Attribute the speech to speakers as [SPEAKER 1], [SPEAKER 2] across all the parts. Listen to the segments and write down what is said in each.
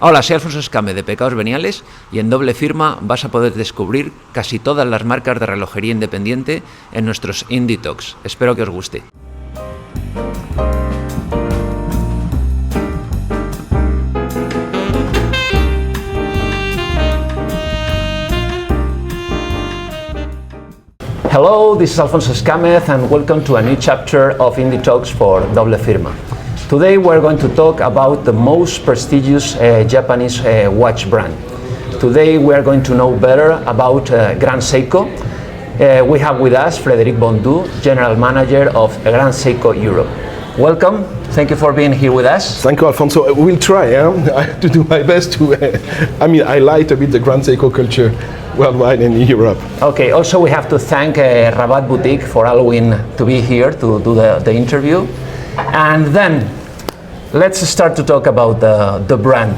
[SPEAKER 1] Hola, soy Alfonso Escámez de Pecados Veniales y en doble firma vas a poder descubrir casi todas las marcas de relojería independiente en nuestros Indie Talks. Espero que os guste. Hello, this is Alfonso Escámez and welcome to a new chapter of Indie Talks for Doble Firma. Today we're going to talk about the most prestigious Japanese watch brand. Today we are going to know better about Grand Seiko. We have with us Frédéric Bondoux, General Manager of Grand Seiko Europe. Welcome, thank you for being here with us.
[SPEAKER 2] Thank you, Alfonso. We'll try I have to do my best to, highlight a bit the Grand Seiko culture worldwide and in Europe.
[SPEAKER 1] Okay, also we have to thank Rabat Boutique for allowing to be here to do the interview. And then, let's start to talk about the brand.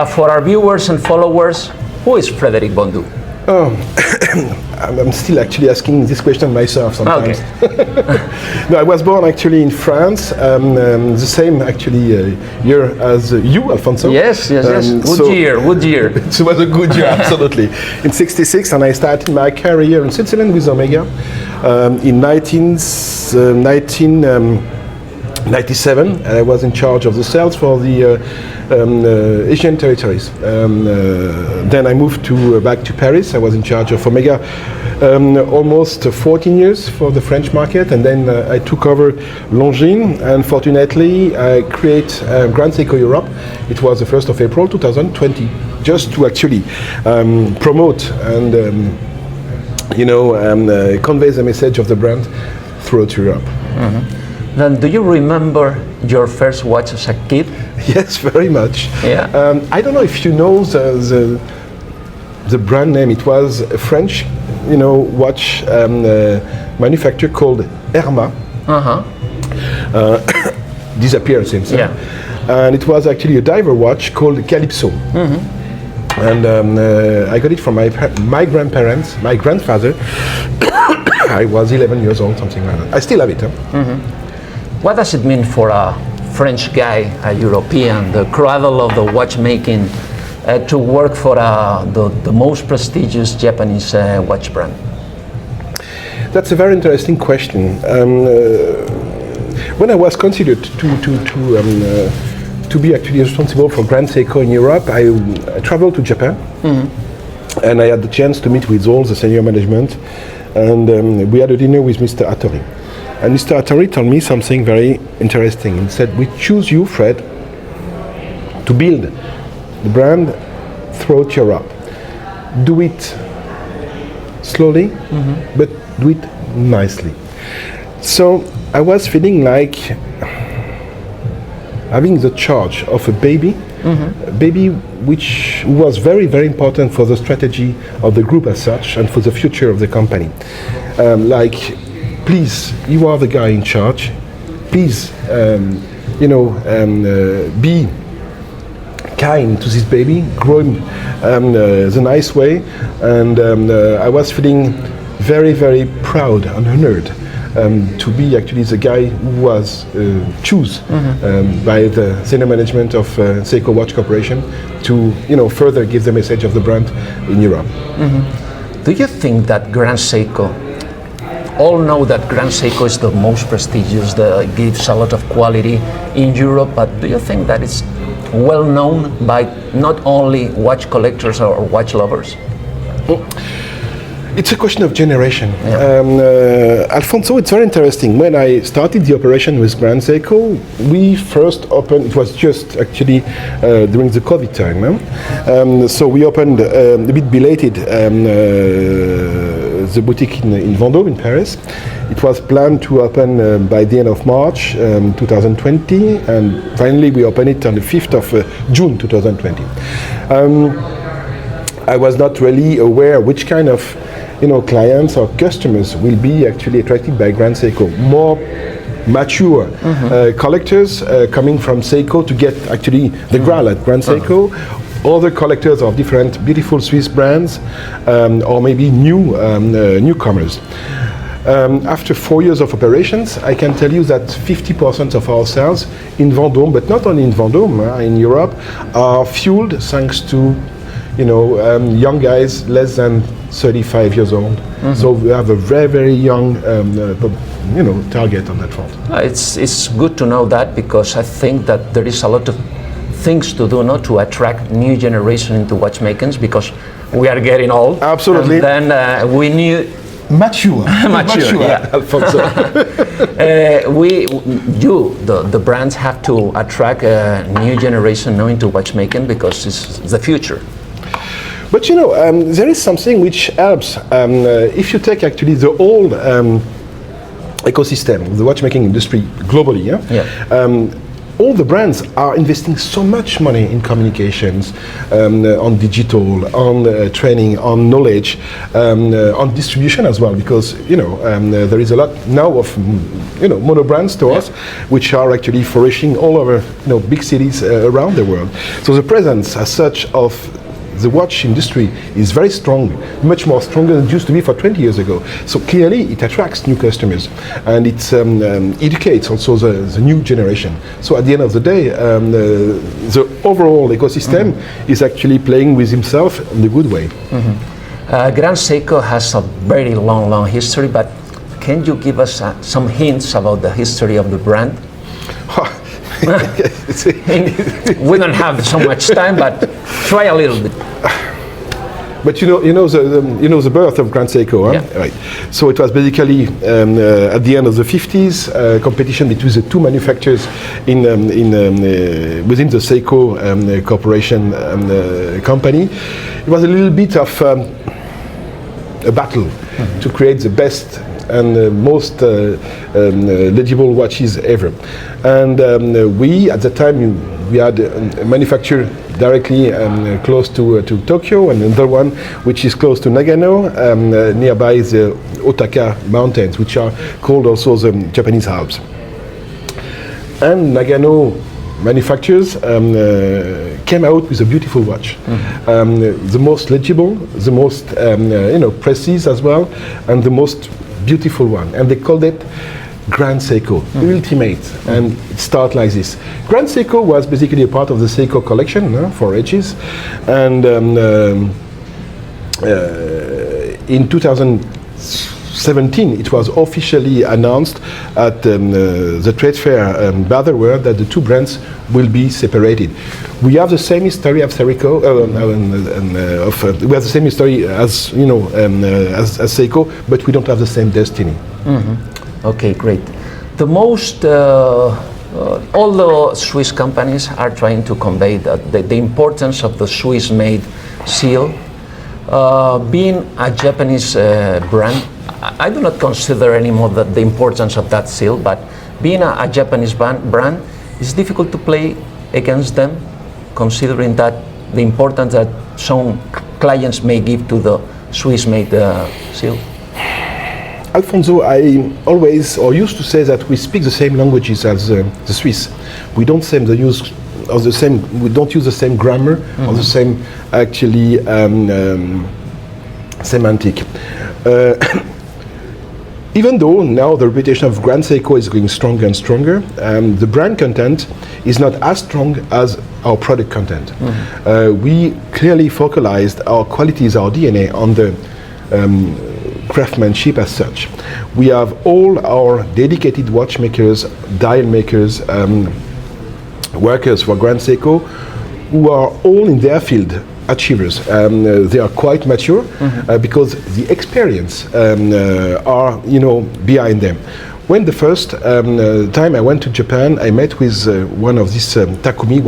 [SPEAKER 1] For our viewers and followers, who is Frédéric Bondoux?
[SPEAKER 2] I'm still actually asking this question myself sometimes.
[SPEAKER 1] Okay.
[SPEAKER 2] No, I was born actually in France, the same actually year as you, Alfonso.
[SPEAKER 1] Yes. Good year.
[SPEAKER 2] It was a good year, absolutely. In '66, and I started my career in Switzerland with Omega in 1997, and I was in charge of the sales for the Asian territories. Then I moved back to Paris. I was in charge of Omega almost 14 years for the French market, and then I took over Longines, and fortunately I create Grand Seiko Europe. It was the 1st of April 2020, just to actually promote and convey the message of the brand throughout Europe.
[SPEAKER 1] Mm-hmm. Then, do you remember your first watch as a kid?
[SPEAKER 2] Yes, very much.
[SPEAKER 1] Yeah.
[SPEAKER 2] I don't know if you know the brand name. It was a French, watch manufacturer called Herma. Disappeared since.
[SPEAKER 1] Yeah.
[SPEAKER 2] And it was actually a diver watch called Calypso. Mm-hmm. And I got it from my grandparents, my grandfather. I was 11 years old, something like that. I still have it.
[SPEAKER 1] Mm-hmm. What does it mean for a French guy, a European, the cradle of the watchmaking, to work for the most prestigious Japanese watch brand?
[SPEAKER 2] That's a very interesting question. When I was considered to be actually responsible for Grand Seiko in Europe, I traveled to Japan, mm-hmm. and I had the chance to meet with all the senior management, and we had a dinner with Mr. Hattori. And Mr. Hattori told me something very interesting. He said, we choose you, Fred, to build the brand throughout Europe. Do it slowly, mm-hmm. but do it nicely. So I was feeling like having the charge of a baby, mm-hmm. a baby which was very, very important for the strategy of the group as such and for the future of the company. Please, you are the guy in charge. Please, be kind to this baby, grow him the nice way. And I was feeling very, very proud and honored to be actually the guy who was chosen mm-hmm. By the senior management of Seiko Watch Corporation to, further give the message of the brand in Europe.
[SPEAKER 1] Mm-hmm. Do you think that Grand Seiko, all know that Grand Seiko is the most prestigious, that gives a lot of quality in Europe, but do you think that it's well known by not only watch collectors or watch lovers?
[SPEAKER 2] It's a question of generation.
[SPEAKER 1] Yeah.
[SPEAKER 2] Alfonso, it's very interesting. When I started the operation with Grand Seiko, we first opened, it was just actually during the COVID time. So we opened a bit belated the boutique in Bondoux in Paris. It was planned to open by the end of March 2020, and finally we opened it on the 5th of June 2020. I was not really aware which kind of clients or customers will be actually attracted by Grand Seiko. More mature mm-hmm. Collectors coming from Seiko to get actually the Graal at Grand Seiko. Other collectors of different beautiful Swiss brands, or maybe newcomers. After 4 years of operations, I can tell you that 50% of our sales in Bondoux, but not only in Bondoux, in Europe, are fueled thanks to young guys less than 35 years old. So we have a very, very young target on that front.
[SPEAKER 1] It's good to know that, because I think that there is a lot of things to do to attract new generation into watchmaking, because we are getting old.
[SPEAKER 2] Absolutely.
[SPEAKER 1] And then we need
[SPEAKER 2] mature,
[SPEAKER 1] yeah.
[SPEAKER 2] Alfonso.
[SPEAKER 1] The brands have to attract a new generation now into watchmaking, because it's the future.
[SPEAKER 2] But there is something which helps. If you take actually the old ecosystem of the watchmaking industry globally, all the brands are investing so much money in communications, on digital, on training, on knowledge, on distribution as well, because there is a lot now of mono brand stores which are actually flourishing all over big cities around the world. So the presence as such of the watch industry is very strong, much more stronger than it used to be for 20 years ago. So clearly it attracts new customers, and it educates also the new generation. So at the end of the day, the overall ecosystem is actually playing with himself in a good way.
[SPEAKER 1] Grand Seiko has a very long history, but can you give us some hints about the history of the brand? We don't have so much time, but try a little bit.
[SPEAKER 2] But the birth of Grand Seiko, huh?
[SPEAKER 1] Yeah.
[SPEAKER 2] Right. So it was basically at the end of the 50s, competition between the two manufacturers within the Seiko corporation company. It was a little bit of a battle to create the best and most legible watches ever. And we, at the time, we had a manufacturer directly close to Tokyo, and another one which is close to Nagano, nearby the Otaka Mountains, which are called also the Japanese Alps. And Nagano manufacturers came out with a beautiful watch, the most legible, the most precise as well, and the most beautiful one, and they called it Grand Seiko, ultimate, and it started like this. Grand Seiko was basically a part of the Seiko collection for ages, and in 2017 it was officially announced at the trade fair Baselworld that the two brands will be separated. We have the same history of Seiko, we have the same history as as Seiko, but we don't have the same destiny.
[SPEAKER 1] Okay, great. The most all the Swiss companies are trying to convey that the importance of the Swiss-made seal. Being a Japanese brand, I do not consider anymore that the importance of that seal, but being a Japanese brand, it's difficult to play against them, considering that the importance that some clients may give to the Swiss-made seal.
[SPEAKER 2] Alfonso, I always used to say that we speak the same languages as the Swiss. We don't use the same grammar or the same actually semantic. Even though now the reputation of Grand Seiko is going stronger and stronger, the brand content is not as strong as our product content. We clearly focalized our qualities, our DNA on the craftsmanship as such. We have all our dedicated watchmakers, dial makers, workers for Grand Seiko, who are all in their field achievers. They are quite mature because the experience are behind them. When the first time I went to Japan, I met with one of these Takumi,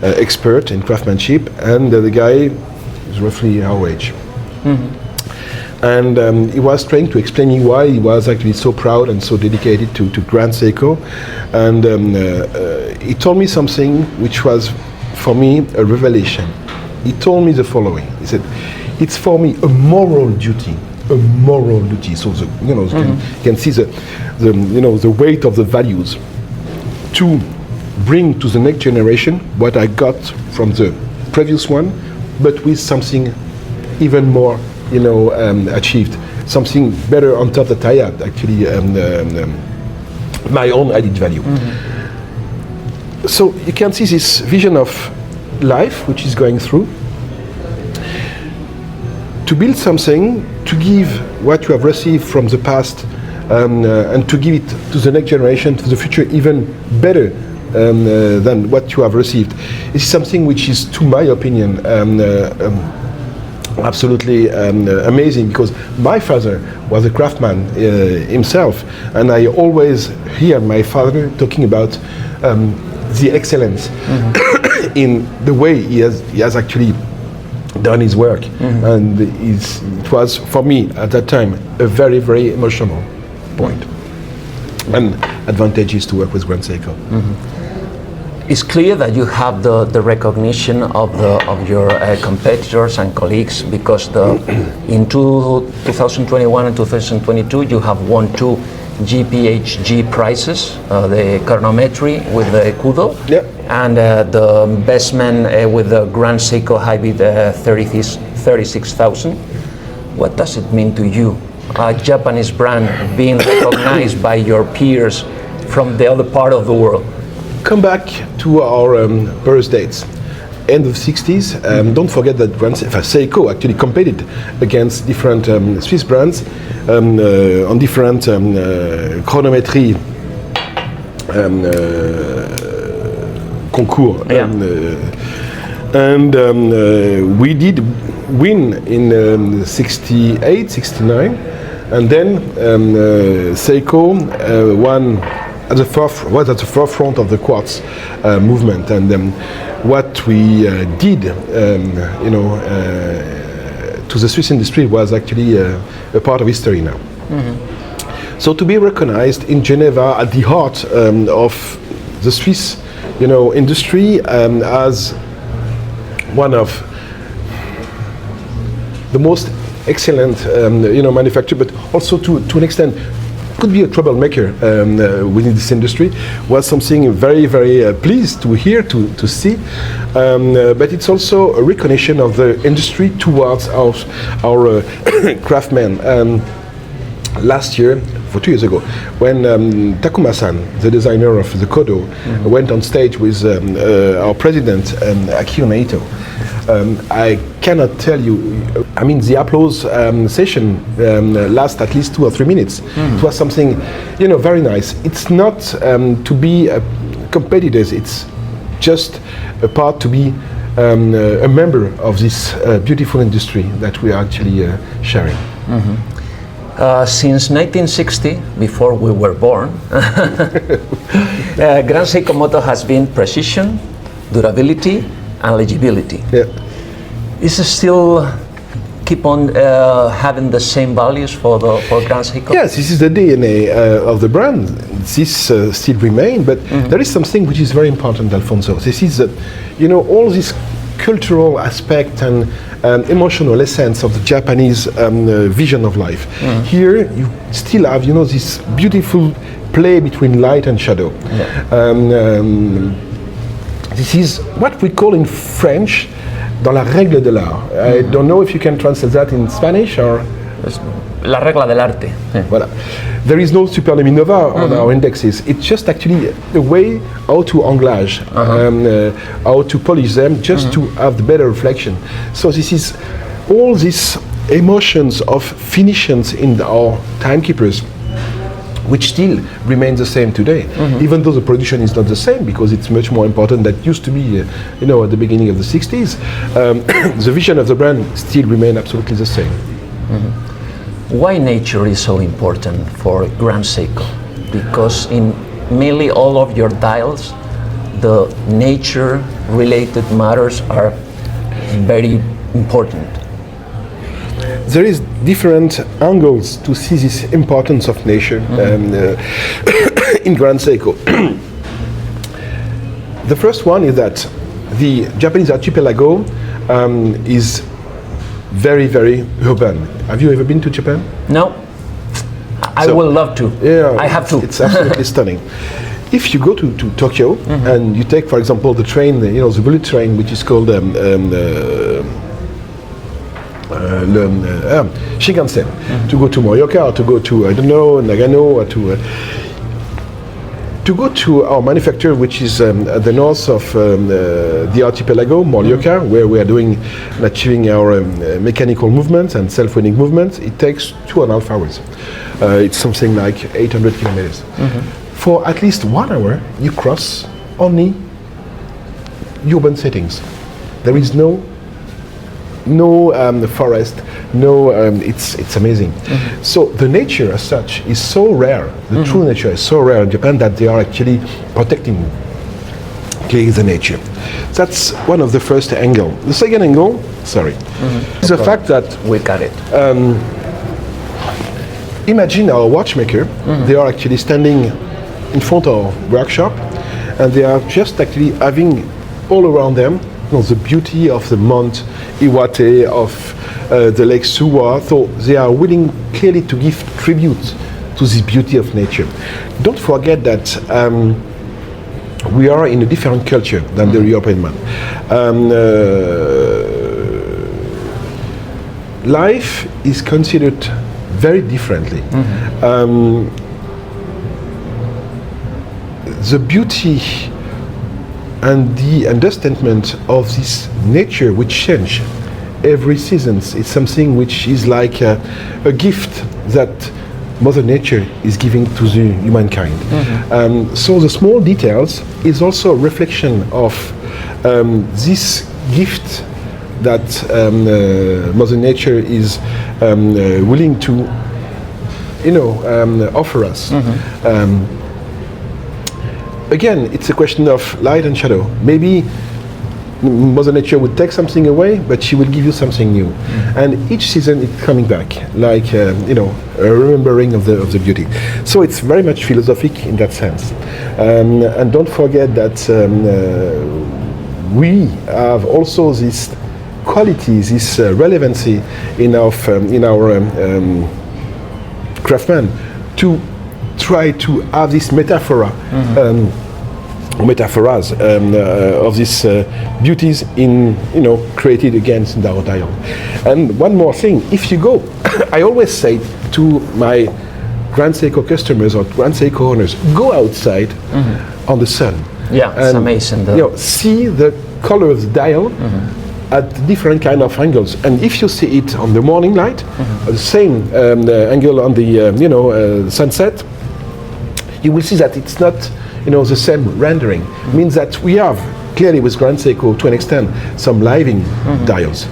[SPEAKER 2] expert in craftsmanship, and the guy is roughly our age. And he was trying to explain me why he was actually so proud and so dedicated to Grand Seiko. And he told me something which was, for me, a revelation. He told me the following. He said, "It's for me a moral duty, So you can see the weight of the values to bring to the next generation what I got from the previous one, but with something even more achieved. something better on top that I had, actually, my own added value. So you can see this vision of life which is going through. To build something, to give what you have received from the past, and to give it to the next generation, to the future, even better than what you have received. It's something which is, to my opinion, absolutely amazing, because my father was a craftsman himself, and I always hear my father talking about the excellence in the way he has actually done his work, and it was for me at that time a very, very emotional point and advantages to work with Grand Seiko.
[SPEAKER 1] It's clear that you have the recognition of your competitors and colleagues, because in 2021 and 2022 you have won 2 GPHG prizes, the chronometry with the Kudo, and the best man with the Grand Seiko Hybrid 36,000. What does it mean to you, a Japanese brand being recognized by your peers from the other part of the world?
[SPEAKER 2] Come back to our birth dates. End of the 60s. Don't forget that Seiko actually competed against different Swiss brands on different chronometry concours. And we did win in 68, 69, and then Seiko won was at the forefront of the quartz movement, and what we did, to the Swiss industry was actually a part of history now. So to be recognized in Geneva at the heart of the Swiss, industry as one of the most excellent, manufacturer, but also to an extent could be a troublemaker within this industry, was something very, very pleased to hear, to see. But it's also a recognition of the industry towards our craftsmen. Last year, 2 years ago, when Takuma-san, the designer of the Kodo, went on stage with our president, Akio Naito, I cannot tell you, the applause session lasts at least 2 or 3 minutes. It was something, very nice. It's not to be competitors, it's just a part to be a member of this beautiful industry that we are actually sharing.
[SPEAKER 1] Since 1960, before we were born, Grand Seiko motto has been precision, durability, and legibility. Is it still keep on having the same values for Grand Seiko?
[SPEAKER 2] Yes, this is the DNA of the brand. This still remain, but there is something which is very important, Alfonso. This is that, all this cultural aspect and emotional essence of the Japanese vision of life. Here you still have, this beautiful play between light and shadow. This is what we call in French, dans la règle de l'art. I don't know if you can translate that in Spanish or...
[SPEAKER 1] La regla del arte.
[SPEAKER 2] Voilà. There is no superluminova on our indexes. It's just actually a way how to anglage, how to polish them, just to have the better reflection. So this is all these emotions of finishes in our timekeepers, which still remains the same today, even though the production is not the same, because it's much more important than it used to be, at the beginning of the 60s. The vision of the brand still remains absolutely the same.
[SPEAKER 1] Why nature is so important for Grand Seiko? Because in mainly all of your dials, the nature-related matters are very important.
[SPEAKER 2] There is different angles to see this importance of nature in Grand Seiko. The first one is that the Japanese archipelago is very, very urban. Have you ever been to Japan?
[SPEAKER 1] No. I would love to.
[SPEAKER 2] Yeah,
[SPEAKER 1] I have to.
[SPEAKER 2] It's absolutely stunning. If you go to Tokyo and you take, for example, the train, the bullet train, which is called Shinkansen, to go to Morioka, or to go to, I don't know, Nagano, or to go to our manufacturer, which is at the north of the archipelago, Morioka, where we are doing and achieving our mechanical movements and self-winning movements. It takes 2.5 hours. It's something like 800 kilometers. For at least 1 hour, you cross only urban settings. There is no forest, it's amazing. So the nature as such is so rare, the true nature is so rare in Japan that they are actually protecting the nature. That's one of the first angle. The second angle, is the fact that
[SPEAKER 1] we got it.
[SPEAKER 2] Imagine our watchmaker, they are actually standing in front of our workshop, and they are just actually having all around them the beauty of the Mount Iwate, of the Lake Suwa, so they are willing clearly to give tribute to the beauty of nature. Don't forget that we are in a different culture than the European man. Life is considered very differently. The beauty and the understanding of this nature which change every season is something which is like a gift that Mother Nature is giving to the humankind. So the small details is also a reflection of this gift that Mother Nature is willing to offer us. Again, it's a question of light and shadow. Maybe Mother Nature would take something away, but she will give you something new. And each season it's coming back, like a remembering of the beauty. So it's very much philosophic in that sense. And don't forget that we have also this quality, this relevancy in our craftsmen to try to have this metaphoras of these beauties created against our dial. And one more thing, if you go, I always say to my Grand Seiko customers or Grand Seiko owners, go outside on the sun.
[SPEAKER 1] Yeah, it's amazing.
[SPEAKER 2] See the color of the dial at different kind of angles, and if you see it on the morning light, the same angle on the sunset, you will see that it's not the same rendering. Means that we have clearly with Grand Seiko to an extent some living dials.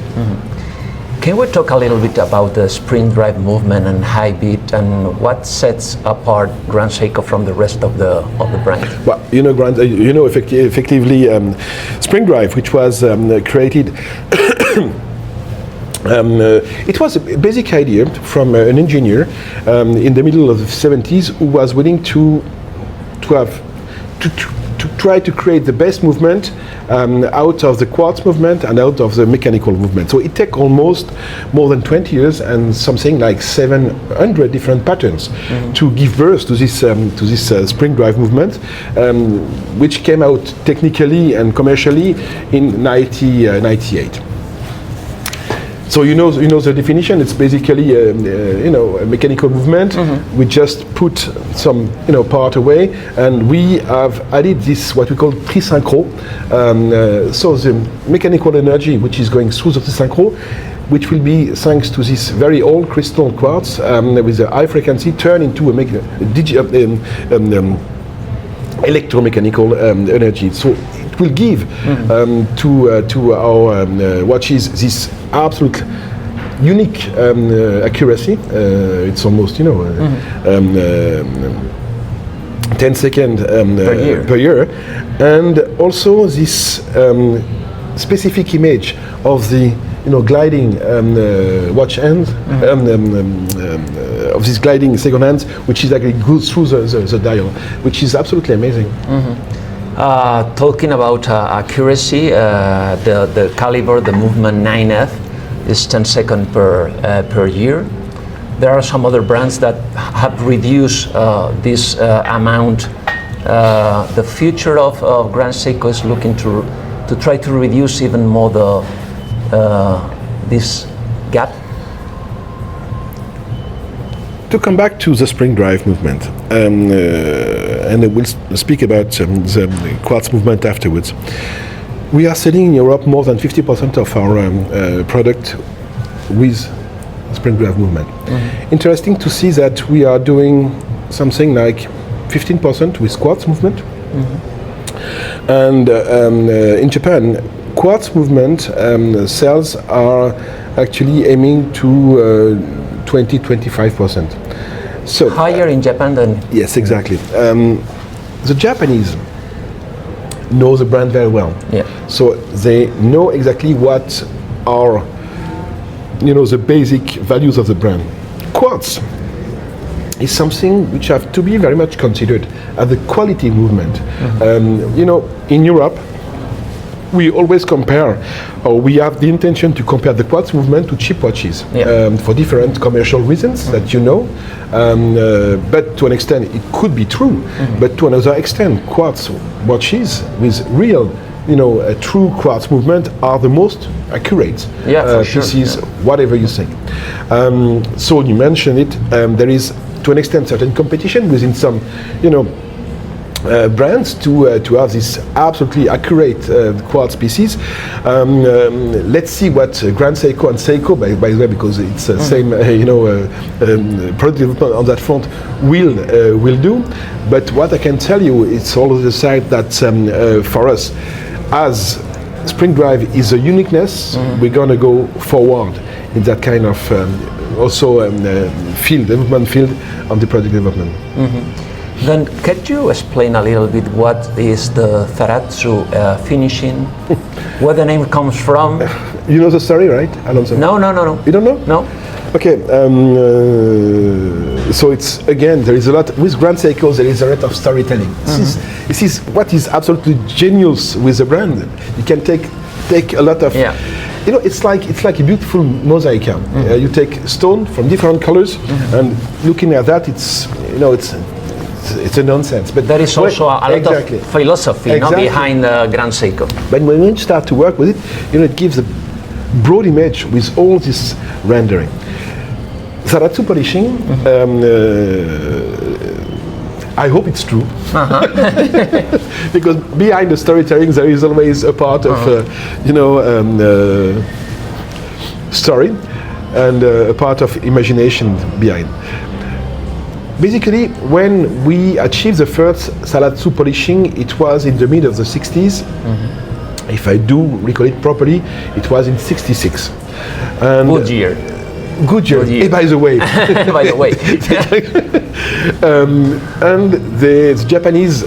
[SPEAKER 1] Can we talk a little bit about the spring drive movement and high beat, and what sets apart Grand Seiko from the rest of the brand?
[SPEAKER 2] Well, effectively, spring drive, which was created. It was a basic idea from an engineer in the middle of the 70s who was willing to try to create the best movement out of the quartz movement and out of the mechanical movement. So it took almost more than 20 years and something like 700 different patterns to give birth to this spring drive movement, which came out technically and commercially in 1998. So you know the definition. It's basically a mechanical movement. We just put some part away, and we have added this what we call trisynchro. So the mechanical energy which is going through the trisynchro, which will be thanks to this very old crystal quartz with a high frequency, turn into a electromechanical energy. So it will give to our watches this absolute unique accuracy. It's almost 10 seconds per year, and also this specific image of the gliding watch hand, of this gliding second hand, which is actually goes through the dial, which is absolutely amazing.
[SPEAKER 1] Talking about accuracy, the caliber, the movement 9F is 10 seconds per year. There are some other brands that have reduced this amount. The future of Grand Seiko is looking to try to reduce even more this gap?
[SPEAKER 2] To come back to the spring drive movement, and we'll speak about the quartz movement afterwards. We are selling in Europe more than 50% of our product with spring drive movement. Interesting to see that we are doing something like 15% with quartz movement. And in Japan, quartz movement sales are actually aiming to 20-25%. So
[SPEAKER 1] Higher in Japan than...
[SPEAKER 2] yes, exactly. The Japanese know the brand very well.
[SPEAKER 1] Yeah.
[SPEAKER 2] So they know exactly what are, the basic values of the brand. Quartz is something which have to be very much considered as the quality movement. In Europe, we always compare, or we have the intention to compare the quartz movement to cheap watches for different commercial reasons that but to an extent it could be true, but to another extent quartz watches with real, a true quartz movement are the most accurate pieces, whatever you think. So you mentioned it, there is to an extent certain competition within some, brands to have this absolutely accurate quartz pieces. Let's see what Grand Seiko and Seiko, by the way, because it's the same, product development on that front, will do. But what I can tell you, it's all the side that for us, as Spring Drive is a uniqueness, we're going to go forward in that kind of development field on the product development.
[SPEAKER 1] Then could you explain a little bit what is the Zaratsu finishing, where the name comes from?
[SPEAKER 2] You know the story, right, Alfonso?
[SPEAKER 1] No.
[SPEAKER 2] You don't know?
[SPEAKER 1] No.
[SPEAKER 2] Okay, so it's, again, there is a lot, with Grand Seiko there is a lot of storytelling. This is what is absolutely genius with the brand. You can take a lot of, it's like a beautiful mosaic. You take stone from different colors, and looking at that, it's a nonsense. But
[SPEAKER 1] there is also a lot of philosophy behind Grand Seiko.
[SPEAKER 2] But when we start to work with it, it gives a broad image with all this rendering. Zaratsu polishing, I hope it's true. Because behind the storytelling there is always a part of, story and a part of imagination behind. Basically, when we achieved the first Zaratsu polishing, it was in the mid of the 60s. If I do recall it properly, it was in 66. And
[SPEAKER 1] Good year.
[SPEAKER 2] Hey, by the way. And the Japanese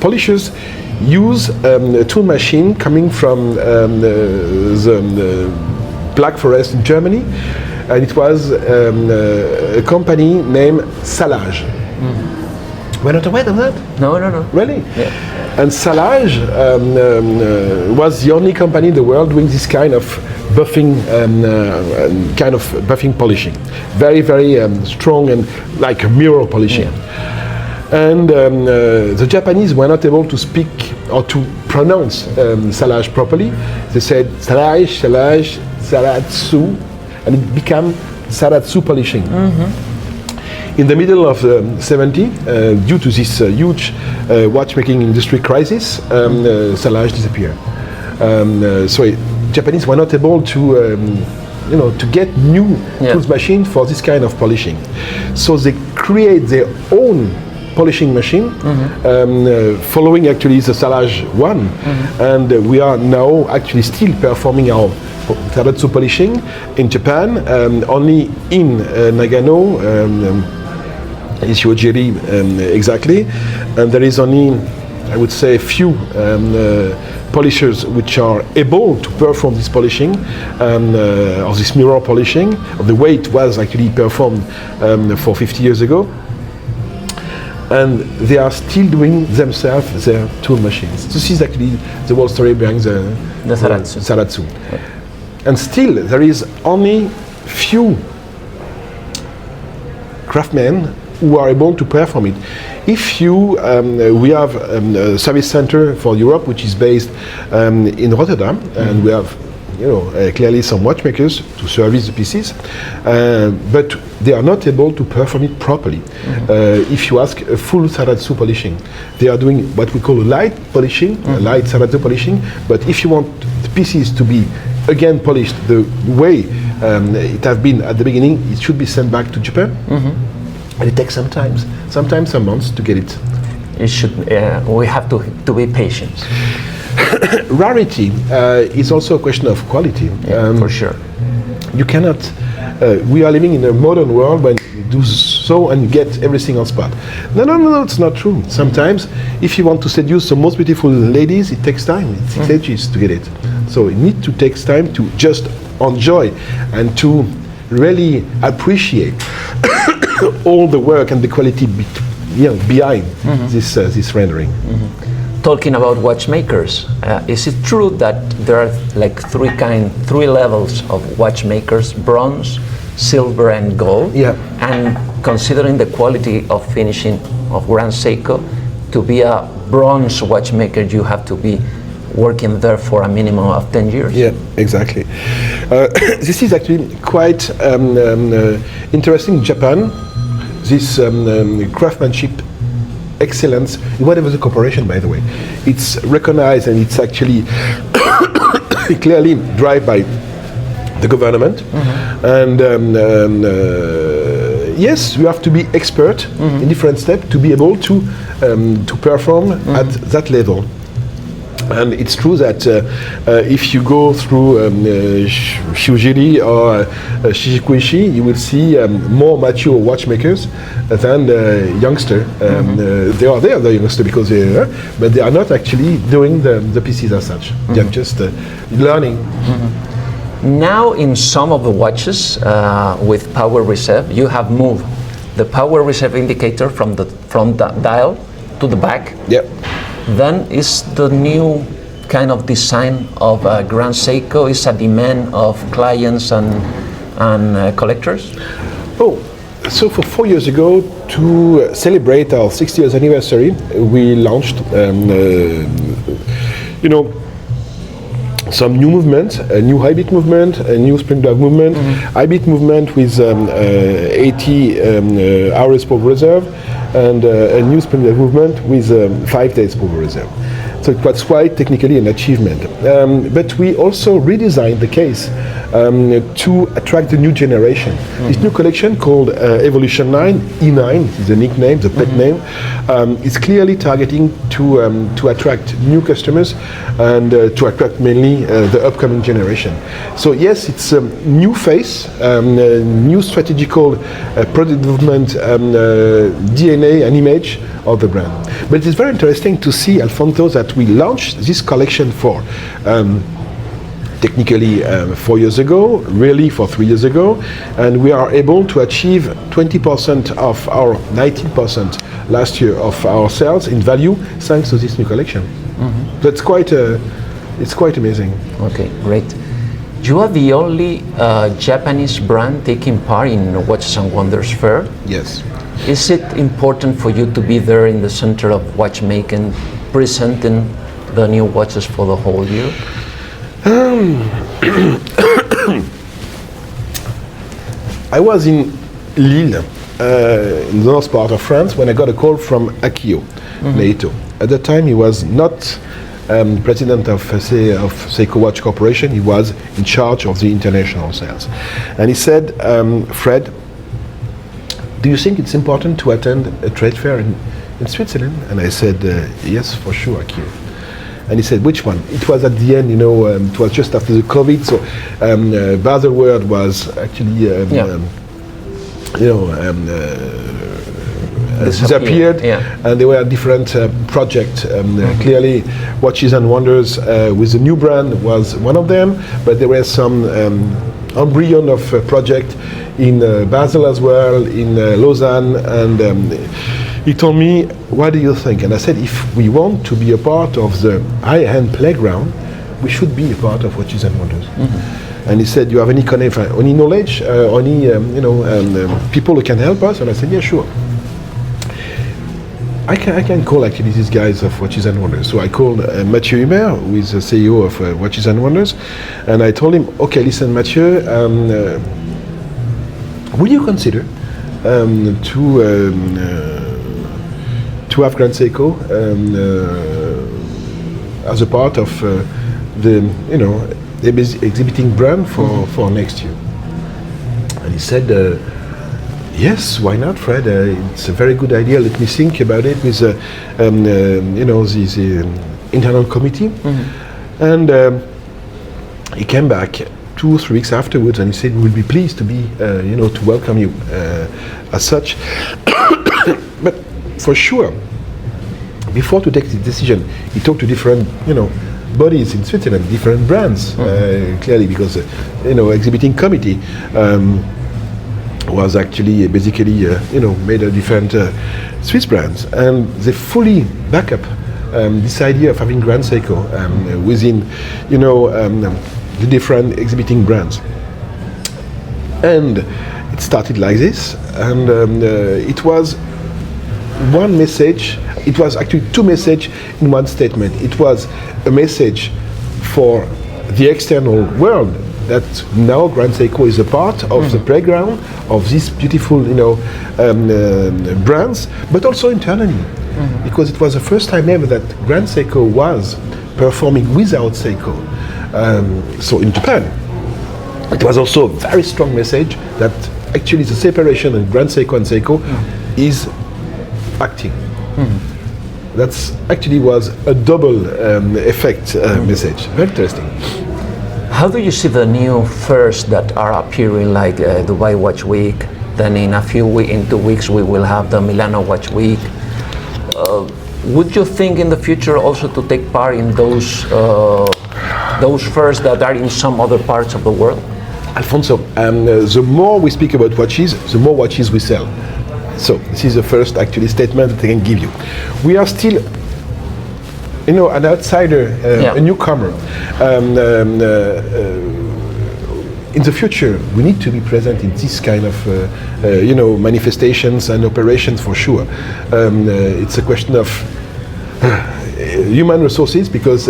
[SPEAKER 2] polishers use a tool machine coming from the Black Forest in Germany, and it was a company named Salage. We're not aware of that?
[SPEAKER 1] No.
[SPEAKER 2] Really?
[SPEAKER 1] Yeah.
[SPEAKER 2] And Salage was the only company in the world doing this kind of buffing, polishing. Very, very strong and like a mirror polishing. And the Japanese were not able to speak or to pronounce Salage properly. They said Salage, Zaratsu, and it became Zaratsu polishing. In the middle of the 70s, due to this huge watchmaking industry crisis, Salage disappeared. So Japanese were not able to get new tools machine for this kind of polishing. So they create their own polishing machine, following actually the Salage one, and we are now actually still performing our Zaratsu polishing in Japan, only in Nagano, Ishiojiri exactly, and there is only, I would say, a few polishers which are able to perform this polishing, or this mirror polishing, of the way it was actually performed for 50 years ago. And they are still doing themselves their tool machines. This is actually the whole story behind the Zaratsu. And still, there is only few craftsmen who are able to perform it. If you, we have a service center for Europe, which is based in Rotterdam, and we have clearly some watchmakers to service the pieces, but they are not able to perform it properly. If you ask a full Sarazzo polishing, they are doing what we call light polishing, light Sarazzo polishing, but if you want the pieces to be again polished the way it has been at the beginning, it should be sent back to Japan, and it takes sometimes some months to get it.
[SPEAKER 1] It should. We have to be patient.
[SPEAKER 2] Rarity is also a question of quality.
[SPEAKER 1] For sure.
[SPEAKER 2] You cannot. We are living in a modern world when you do so and you get everything on spot. No, it's not true. Sometimes, if you want to seduce the most beautiful ladies, it takes time. It takes ages to get it. So it needs to take time to just enjoy and to really appreciate all the work and the quality behind this rendering.
[SPEAKER 1] Talking about watchmakers, is it true that there are like three levels of watchmakers: bronze, silver, and gold?
[SPEAKER 2] Yeah.
[SPEAKER 1] And considering the quality of finishing of Grand Seiko, to be a bronze watchmaker, you have to be working there for a minimum of 10 years?
[SPEAKER 2] Yeah, exactly. This is actually quite interesting in Japan. This craftsmanship excellence, whatever the corporation, by the way, it's recognized and it's actually clearly driven by the government. And yes, you have to be expert in different steps to be able to perform at that level. And it's true that if you go through Shujiri or Shishikuishi, you will see more mature watchmakers than youngster. They are there, the youngster, because but they are not actually doing the pieces as such. They are just learning.
[SPEAKER 1] Now, in some of the watches with power reserve, you have moved the power reserve indicator from the dial to the back.
[SPEAKER 2] Yep.
[SPEAKER 1] Then is the new kind of design of Grand Seiko is a demand of clients and collectors?
[SPEAKER 2] Oh, so for 4 years ago, to celebrate our 60th anniversary, we launched, some new movement, a new high beat movement, a new spring drive movement, high beat movement with 80 hours power reserve, and a new spring drive movement with 5 days power reserve. So it was quite technically an achievement. But we also redesigned the case to attract the new generation. This new collection called Evolution 9, E9 is the nickname, the pet name, is clearly targeting to attract new customers and to attract mainly the upcoming generation. So yes, it's a new face, new strategical product development DNA and image of the brand. But it is very interesting to see, Alfonso, that we launched this collection for technically 4 years ago, really for 3 years ago, and we are able to achieve 20% of our 19% last year of our sales in value thanks to this new collection. So it's quite amazing.
[SPEAKER 1] Okay, great. You are the only Japanese brand taking part in Watches and Wonders Fair.
[SPEAKER 2] Yes.
[SPEAKER 1] Is it important for you to be there in the center of watchmaking, presenting the new watches for the whole year?
[SPEAKER 2] I was in Lille, in the north part of France, when I got a call from Akio Neito. At that time, he was not president of Seiko Watch Corporation. He was in charge of the international sales. And he said, Fred, do you think it's important to attend a trade fair in Switzerland? And I said, yes, for sure, Akio. And he said, which one? It was at the end, it was just after the COVID, so Baselworld was actually, disappeared, and there were different projects. Clearly, Watches and Wonders with the new brand was one of them, but there were some embryon of project in Basel as well, in Lausanne, and he told me, what do you think? And I said, if we want to be a part of the high-end playground, we should be a part of Watches and Wonders. And he said, you have any knowledge, any people who can help us? And I said, yeah, sure. I can call actually these guys of Watches and Wonders. So I called Mathieu Humer, who is the CEO of Watches and Wonders, and I told him, okay, listen, Mathieu, will you consider to have Grand Seiko as a part of the exhibiting brand for next year? And he said, yes, why not, Fred? It's a very good idea. Let me think about it with the internal committee. And he came back 2 or 3 weeks afterwards, and he said, "We'll be pleased to be, to welcome you as such." But for sure, before to take the decision, he talked to different, bodies in Switzerland, different brands, clearly, because exhibiting committee was actually basically made of different Swiss brands, and they fully back up this idea of having Grand Seiko within the different exhibiting brands. And it started like this, and it was one message. It was actually 2 messages in one statement. It was a message for the external world that now Grand Seiko is a part of the playground of these beautiful, brands, but also internally, because it was the first time ever that Grand Seiko was performing without Seiko. So in Japan, it was also a very strong message that actually the separation of Grand Seiko and Seiko is acting. That's actually was a double effect message. Very interesting.
[SPEAKER 1] How do you see the new fairs that are appearing, like Dubai Watch Week? Then in 2 weeks we will have the Milano Watch Week. Would you think in the future also to take part in those fairs that are in some other parts of the world?
[SPEAKER 2] Alfonso, the more we speak about watches, the more watches we sell. So this is the first actually statement that I can give you. We are still, an outsider, a newcomer. In the future, we need to be present in this kind of, manifestations and operations for sure. It's a question of human resources, because,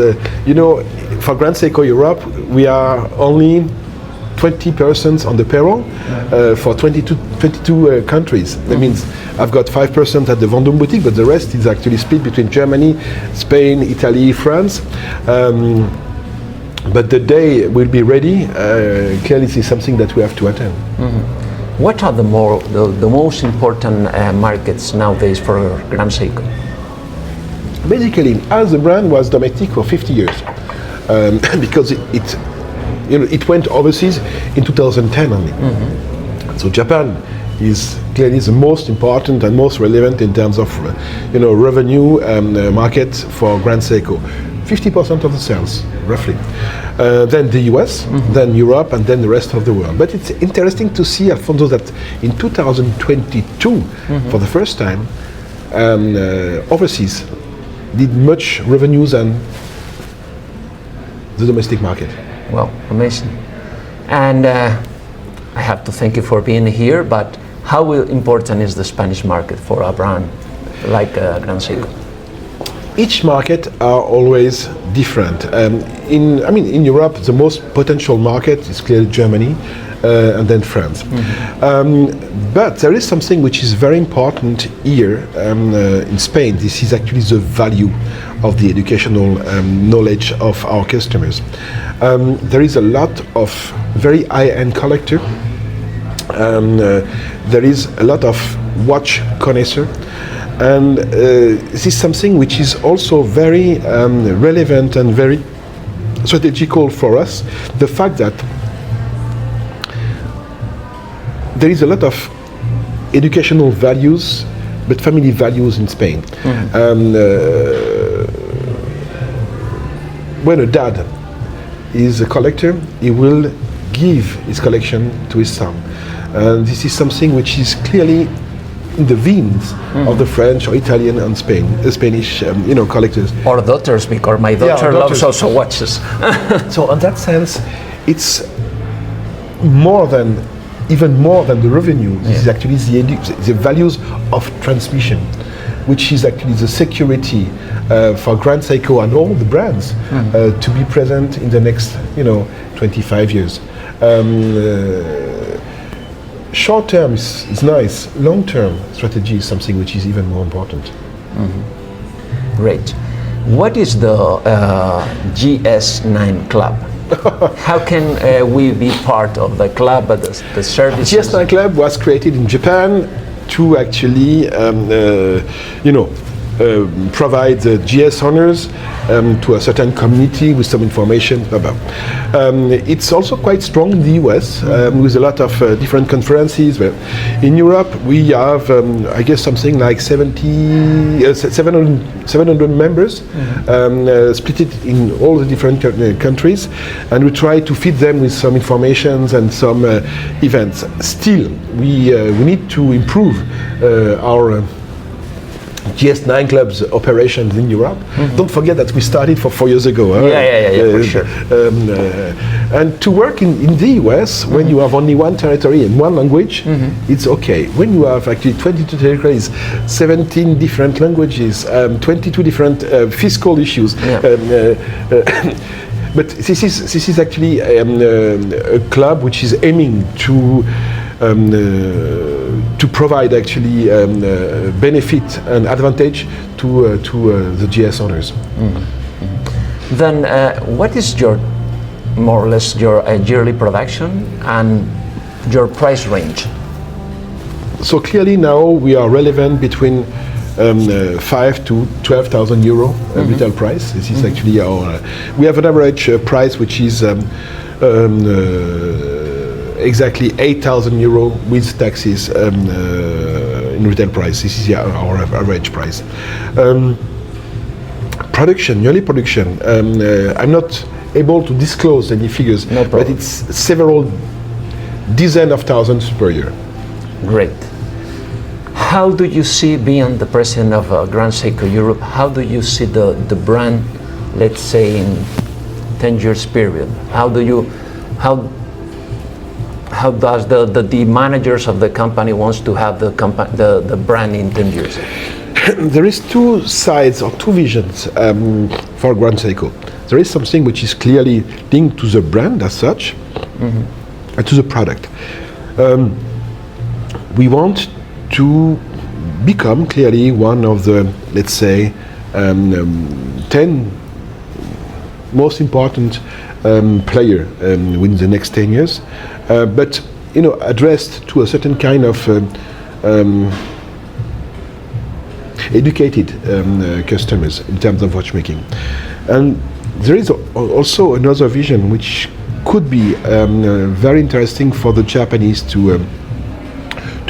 [SPEAKER 2] for Grand Seiko Europe, we are only 20 persons on the payroll for 22 countries. That means I've got 5% at the Bondoux boutique, but the rest is actually split between Germany, Spain, Italy, France. But the day will be ready. Clearly, this is something that we have to attend.
[SPEAKER 1] What are the most important markets nowadays for Grand Seiko?
[SPEAKER 2] Basically, as the brand was domestic for 50 years, because it went overseas in 2010 only. So Japan is clearly the most important and most relevant in terms of revenue market for Grand Seiko. 50% of the sales, roughly. Then the US, then Europe, and then the rest of the world. But it's interesting to see, Alfonso, that in 2022, for the first time, overseas did much revenues than the domestic market.
[SPEAKER 1] Well, amazing. And I have to thank you for being here, but how important is the Spanish market for a brand like Grand Seiko?
[SPEAKER 2] Each market are always different. In Europe, the most potential market is clearly Germany, and then France. But there is something which is very important here in Spain. This is actually the value of the educational knowledge of our customers. There is a lot of very high-end collector. There is a lot of watch connoisseur. And this is something which is also very relevant and very strategical for us. The fact that there is a lot of educational values, but family values in Spain. When a dad is a collector, he will give his collection to his son. And this is something which is clearly in the veins of the French or Italian and Spanish collectors.
[SPEAKER 1] Or daughters, because my daughter loves also watches.
[SPEAKER 2] So in that sense, it's even more than the revenue. This is actually the values of transmission. which is actually the security for Grand Seiko and all the brands to be present in the next, 25 years. Short term is nice. Long term strategy is something which is even more important.
[SPEAKER 1] Great. What is the GS9 Club? How can we be part of the club, the services?
[SPEAKER 2] GS9 Club was created in Japan to actually, provide the GS honors to a certain community with some information. It's also quite strong in the US with a lot of different conferences. In Europe, we have, I guess, something like 700 members, split it in all the different countries, and we try to feed them with some information and some events. Still, we need to improve our GS9 Club's operations in Europe. Don't forget that we started 4 years ago.
[SPEAKER 1] For sure.
[SPEAKER 2] And to work in the US, when you have only one territory and one language, it's okay. When you have actually 22 territories, 17 different languages, 22 different fiscal issues, but this is actually a club which is aiming to provide actually benefit and advantage to the GS owners.
[SPEAKER 1] Then what is your, more or less, your yearly production and your price range?
[SPEAKER 2] So clearly now we are relevant between 5 to 12,000 euro retail price. This is actually our, we have an average price which is exactly 8,000 euro with taxes in retail price. This is our average price. Production, yearly production. I'm not able to disclose any figures, but it's several dozen of thousands per year.
[SPEAKER 1] Great. How do you see, being the president of Grand Seiko Europe, how do you see the brand, let's say, in 10 years period? How does the managers of the company wants to have the brand in 10 years?
[SPEAKER 2] There is two sides or two visions for Grand Seiko. There is something which is clearly linked to the brand as such and to the product. We want to become clearly one of the, let's say, 10 most important player within the next 10 years, but addressed to a certain kind of educated customers in terms of watchmaking. And there is also another vision which could be very interesting for the Japanese to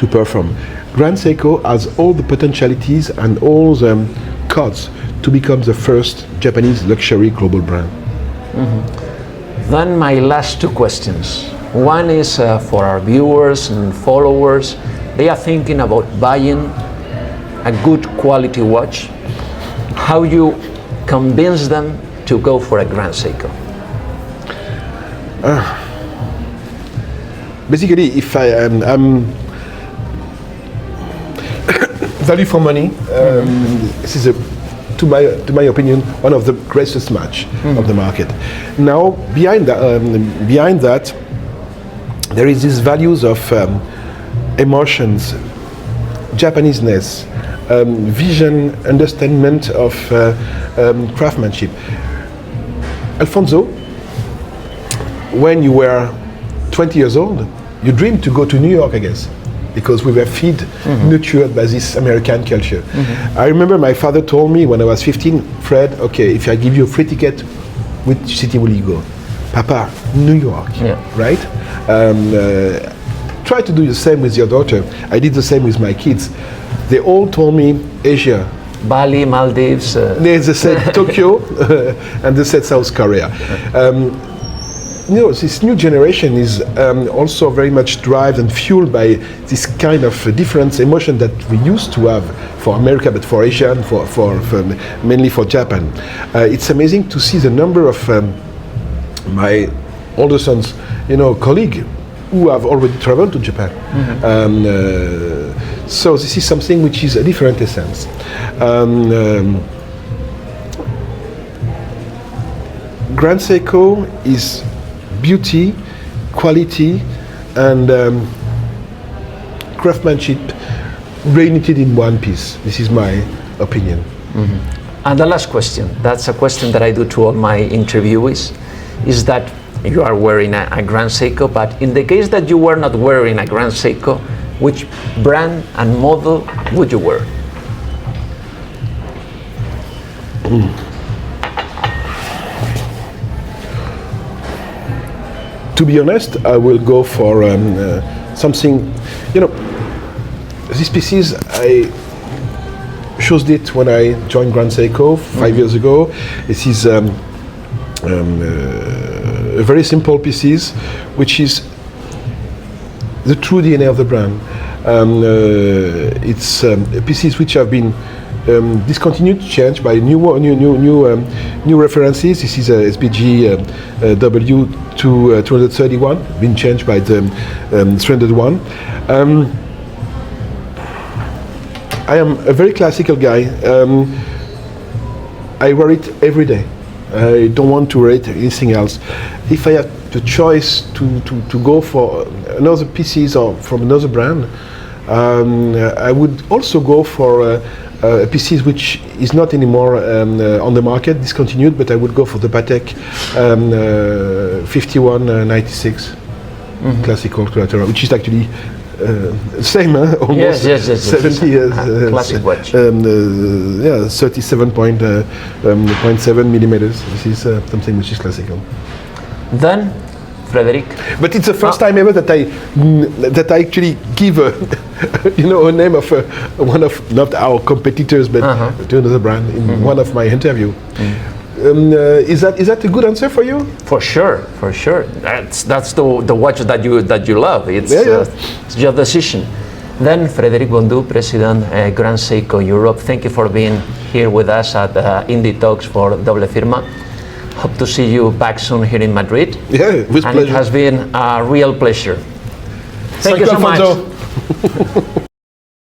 [SPEAKER 2] perform. Grand Seiko has all the potentialities and all the codes to become the first Japanese luxury global brand.
[SPEAKER 1] Then my last two questions. One is for our viewers and followers. They are thinking about buying a good quality watch. How you convince them to go for a Grand Seiko?
[SPEAKER 2] Basically, if I'm value for money, this is to my opinion, one of the greatest match of the market. Now, behind that, there is these values of emotions, Japaneseness, vision, understanding of craftsmanship. Alfonso, when you were 20 years old, you dreamed to go to New York, I guess, because we were nurtured by this American culture. I remember my father told me when I was 15, Fred, okay, if I give you a free ticket, which city will you go? Papa, New York, right? Try to do the same with your daughter. I did the same with my kids. They all told me Asia.
[SPEAKER 1] Bali, Maldives.
[SPEAKER 2] They said Tokyo, and they said South Korea. This new generation is also very much driven and fueled by this kind of different emotion that we used to have for America, but for Asia and for mainly for Japan. It's amazing to see the number of my older sons, colleague, who have already traveled to Japan. So this is something which is a different essence. Grand Seiko is beauty, quality, and craftsmanship reunited in one piece. This is my opinion.
[SPEAKER 1] And the last question, that's a question that I do to all my interviewees, is that you are wearing a Grand Seiko, but in the case that you were not wearing a Grand Seiko, which brand and model would you wear?
[SPEAKER 2] To be honest, I will go for something, these pieces, I chose it when I joined Grand Seiko 5 years ago. This is a very simple pieces, which is the true DNA of the brand. It's pieces which have been discontinued, changed by new references. This is a SBG W231, been changed by the 301. I am a very classical guy. I wear it every day. I don't want to wear it anything else. If I have the choice to go for another pieces or from another brand, I would also go for pieces which is not anymore on the market, discontinued, but I would go for the Patek 5196 classical collateral, which is actually same, almost
[SPEAKER 1] yes,
[SPEAKER 2] 70 years.
[SPEAKER 1] Classic watch.
[SPEAKER 2] 37.7 millimeters. This is something which is classical.
[SPEAKER 1] Then, Frédéric.
[SPEAKER 2] But it's the first time ever that I actually give a name of one of not our competitors, but to another brand in one of my interview. Is that a good answer for you?
[SPEAKER 1] For sure. That's the watch that you love. It's your decision. Then Frédéric Bondoux, President Grand Seiko Europe. Thank you for being here with us at Indie Talks for Doble Firma. Hope to see you back soon here in Madrid.
[SPEAKER 2] Yeah, with pleasure.
[SPEAKER 1] It has been a real pleasure. Thank you so
[SPEAKER 2] Alfonso.
[SPEAKER 1] much.